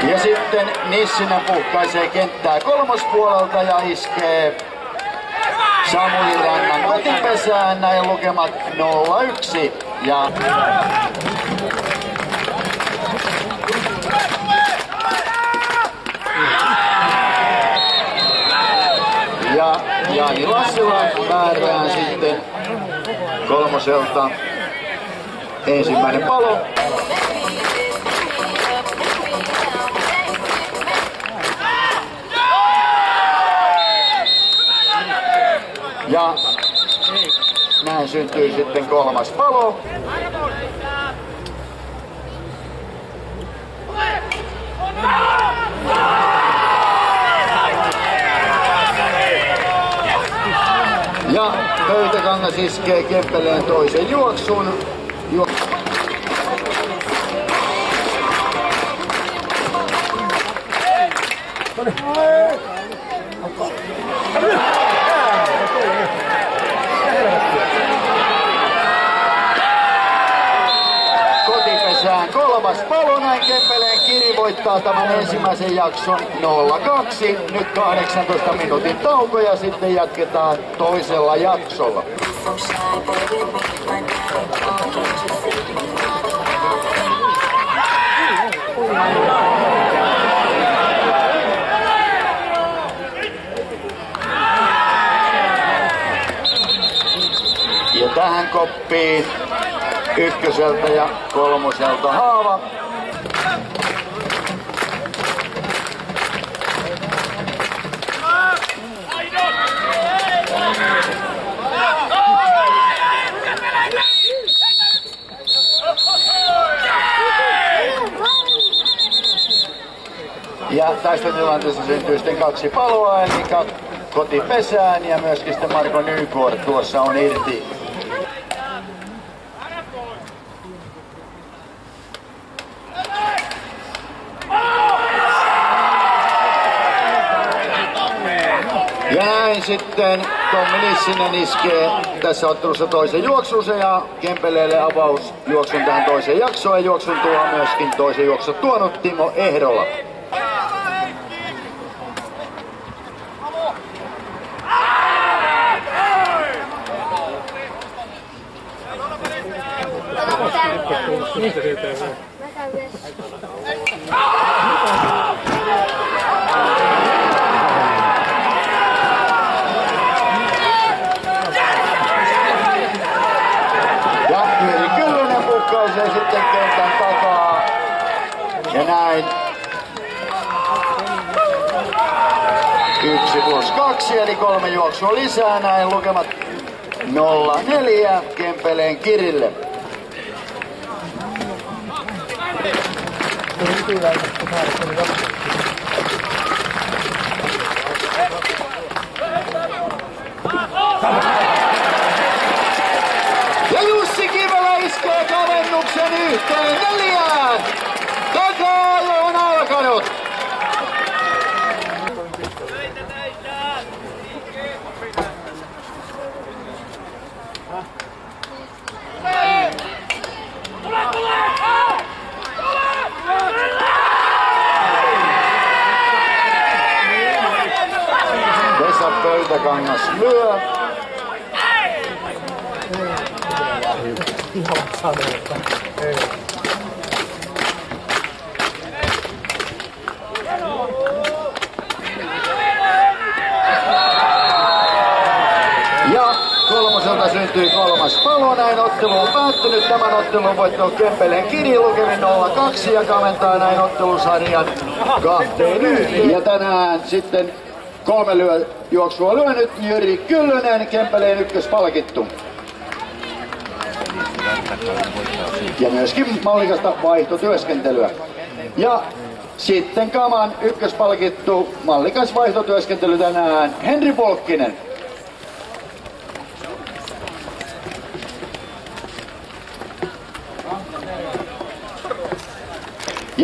Ja sitten Nissinen puhkaisee kenttää kolmospuolelta ja iskee Samuli Rannan kotipesään, näin lukemat 0-1. Ja Jani Lassila määrää sitten kolmoselta ensimmäinen palo. Ja näin syntyy sitten kolmas palo. Ja Pöytäkangas iskee Kempeleen toisen juoksun. Kotipesään kolmas palo, näin Kempeleen Kiri voittaa tämän ensimmäisen jakson 0-2. Nyt 18 minuutin tauko ja sitten jatketaan toisella jaksolla. Ja tähän koppiin ykköseltä ja kolmoselta haava. Ja tästä tilanteessa syntyy sitten kaksi paloa, eli kotipesään ja myöskin sitten Marko Nykort tuossa on irti. Ja näin sitten Tommi Nissinen iskee tässä ottelussa toisen juoksunsa ja Kempeleelle avausjuoksun tähän toiseen jaksoon ja juoksun tuo myöskin toisen juoksun tuonut Timo Ehdola. Ja Jyri Kyllönen puhkaisee sitten kentän takaa. Ja näin 1+2 eli 3 juoksua lisää, näin lukemat 0-4 Kempeleen Kirille. Ja Jussi Kivelä iskee kavennuksen 1-4. Takaa on alkanut. Vesa Pöytäkangas lyö. Ja kolmoselta syntyi kolmas palo, näin ottelu on päättynyt. Tämän ottelun voittanut Kempeleen Kiri lukemin 0-2 ja kaventaa näin ottelusarjan 2-1. Ja tänään sitten 3 juoksua lyönyt Jyri Kyllönen, Kempeleen ykköspalkittu. Ja myöskin mallikasta vaihtotyöskentelyä. Ja sitten Kaman ykköspalkittu mallikas vaihtotyöskentely tänään Henri Polkkinen.